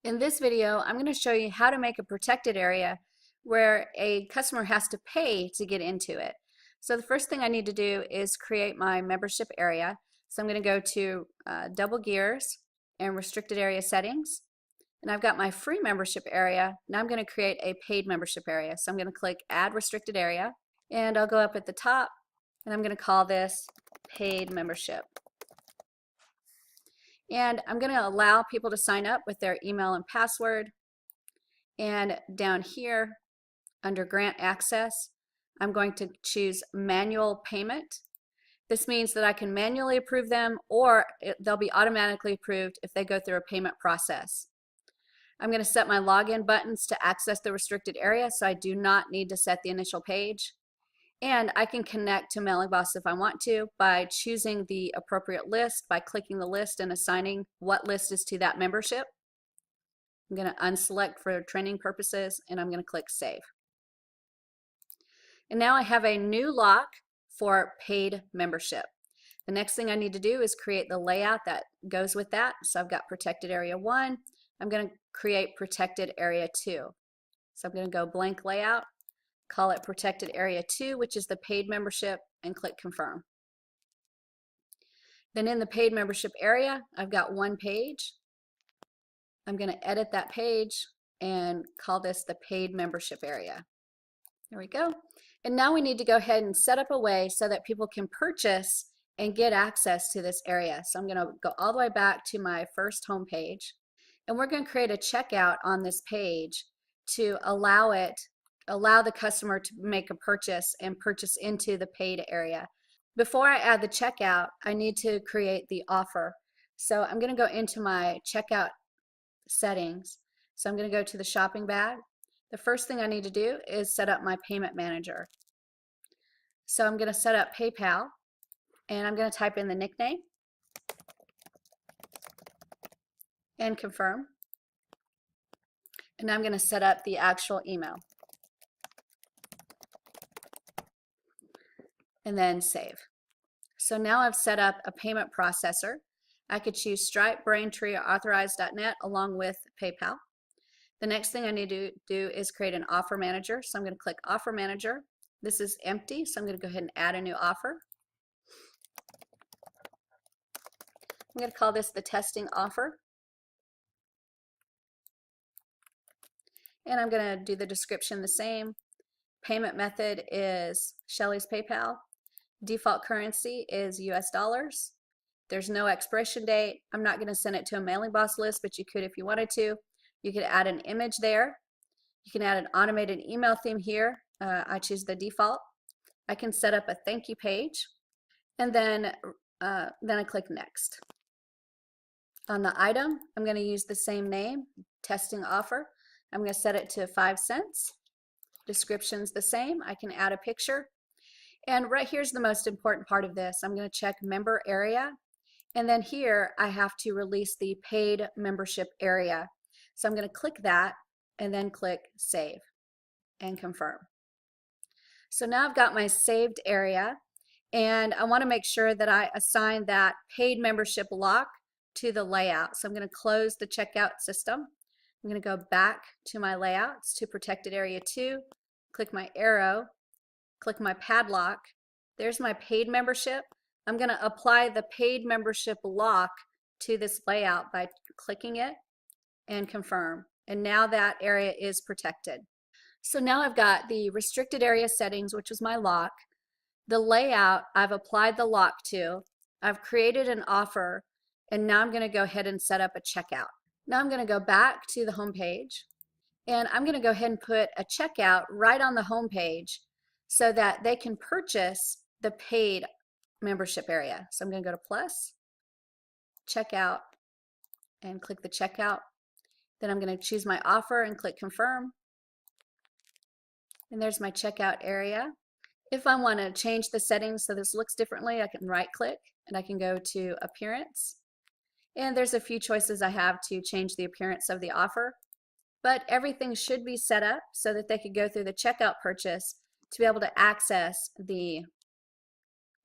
In this video, I'm going to show you how to make a protected area where a customer has to pay to get into it. So the first thing I need to do is create my membership area. So I'm going to go to double gears and restricted area settings. And I've got my free membership area. Now I'm going to create a paid membership area. So I'm going to click add restricted area, and I'll go up at the top and I'm going to call this paid membership. And I'm going to allow people to sign up with their email and password. And down here under grant access, I'm going to choose manual payment. This means that I can manually approve them, or they'll be automatically approved if they go through a payment process. I'm going to set my login buttons to access the restricted area, so I do not need to set the initial page. And I can connect to MailingBoss if I want to by choosing the appropriate list, by clicking the list and assigning what list is to that membership. I'm going to unselect for training purposes, and I'm going to click Save. And now I have a new lock for paid membership. The next thing I need to do is create the layout that goes with that. So I've got protected area 1. I'm going to create protected area 2. So I'm going to go blank layout, call it protected area 2, which is the paid membership, and click confirm. Then in the paid membership area, I've got one page. I'm going to edit that page and call this the paid membership area. There we go. And now we need to go ahead and set up a way so that people can purchase and get access to this area. So I'm going to go all the way back to my first home page, and we're going to create a checkout on this page to allow the customer to make a purchase and purchase into the paid area. Before I add the checkout, I need to create the offer. So I'm going to go into my checkout settings. So I'm going to go to the shopping bag. The first thing I need to do is set up my payment manager. So I'm going to set up PayPal, and I'm going to type in the nickname and confirm. And I'm going to set up the actual email. And then save. So now I've set up a payment processor. I could choose Stripe, Braintree, or Authorize.net along with PayPal. The next thing I need to do is create an offer manager. So I'm going to click Offer Manager. This is empty, so I'm going to go ahead and add a new offer. I'm going to call this the testing offer. And I'm going to do the description the same. Payment method is Shelly's PayPal. Default currency is US dollars. There's no expiration date. I'm not going to send it to a MailingBoss list, but you could if you wanted to. You could add an image there. You can add an automated email theme here. I choose the default. I can set up a thank you page, and then I click next. On the item, I'm going to use the same name, testing offer. I'm going to set it to 5 cents. Description's the same. I can add a picture. And right here's the most important part of this. I'm going to check member area, and then here I have to release the paid membership area. So I'm going to click that and then click Save and confirm. So now I've got my saved area, and I want to make sure that I assign that paid membership lock to the layout. So I'm going to close the checkout system. I'm going to go back to my layouts to protected area 2, click my arrow, click my padlock. There's my paid membership. I'm going to apply the paid membership lock to this layout by clicking it and confirm. And now that area is protected. So now I've got the restricted area settings, which is my lock. The layout I've applied the lock to. I've created an offer, and now I'm going to go ahead and set up a checkout. Now I'm going to go back to the home page, and I'm going to go ahead and put a checkout right on the home page so that they can purchase the paid membership area. So I'm going to go to plus, checkout, and click the checkout. Then I'm going to choose my offer and click confirm. And there's my checkout area. If I want to change the settings so this looks differently, I can right click and I can go to appearance. And there's a few choices I have to change the appearance of the offer. But everything should be set up so that they could go through the checkout purchase to be able to access the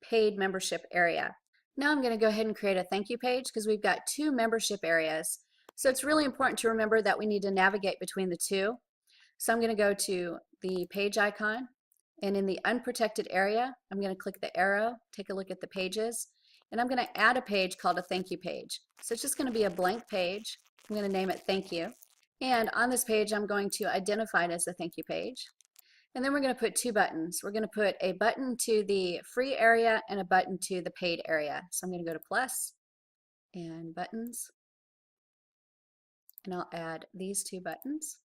paid membership area. Now I'm going to go ahead and create a thank you page because we've got 2 membership areas. So it's really important to remember that we need to navigate between the two. So I'm going to go to the page icon, and in the unprotected area, I'm going to click the arrow, take a look at the pages, and I'm going to add a page called a thank you page. So it's just going to be a blank page. I'm going to name it thank you. And on this page, I'm going to identify it as a thank you page. And then we're going to put two buttons. We're going to put a button to the free area and a button to the paid area. So I'm going to go to plus and buttons, and I'll add these two buttons.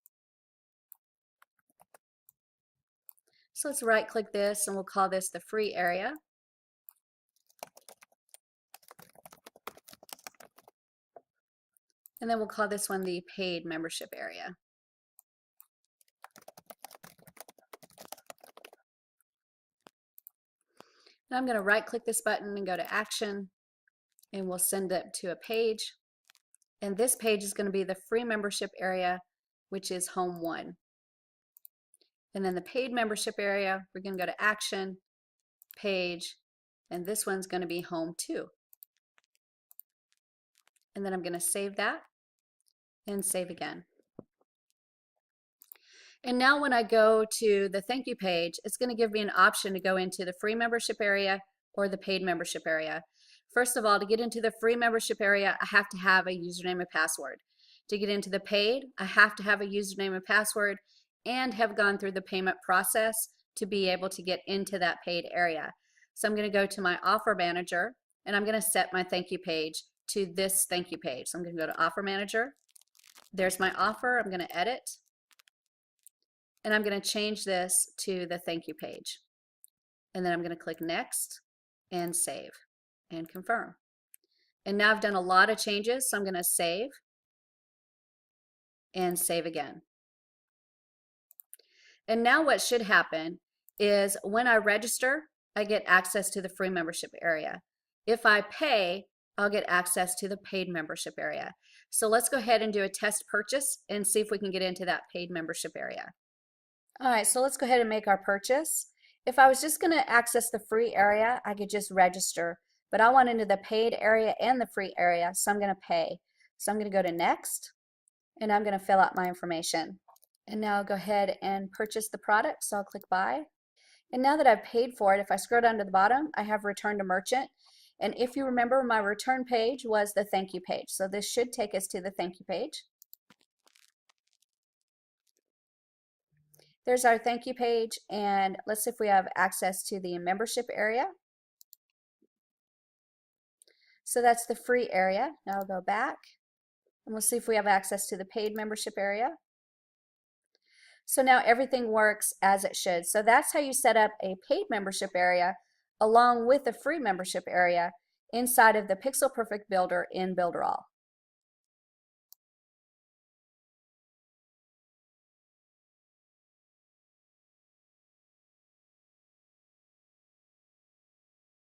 So let's right click this and we'll call this the free area. And then we'll call this one the paid membership area. Now I'm going to right click this button and go to action, and we'll send it to a page. And this page is going to be the free membership area, which is home 1. And then the paid membership area, we're going to go to action, page, and this one's going to be home 2. And then I'm going to save that and save again. And now when I go to the thank you page, it's going to give me an option to go into the free membership area or the paid membership area. First of all, to get into the free membership area, I have to have a username and password. To get into the paid, I have to have a username and password and have gone through the payment process to be able to get into that paid area. So I'm going to go to my offer manager, and I'm going to set my thank you page to this thank you page. So I'm going to go to offer manager. There's my offer. I'm going to edit. And I'm going to change this to the thank you page. And then I'm going to click next and save and confirm. And now I've done a lot of changes, so I'm going to save and save again. And now what should happen is when I register, I get access to the free membership area. If I pay, I'll get access to the paid membership area. So let's go ahead and do a test purchase and see if we can get into that paid membership area. All right, so let's go ahead and make our purchase. If I was just going to access the free area, I could just register, but I want into the paid area and the free area, so I'm going to pay. So I'm going to go to next, and I'm going to fill out my information. And now I'll go ahead and purchase the product, so I'll click buy. And now that I've paid for it, if I scroll down to the bottom, I have return to merchant. And if you remember, my return page was the thank you page. So this should take us to the thank you page. There's our thank you page, and let's see if we have access to the membership area. So that's the free area. Now I'll go back, and we'll see if we have access to the paid membership area. So now everything works as it should. So that's how you set up a paid membership area along with the free membership area inside of the Pixel Perfect Builder in Builderall.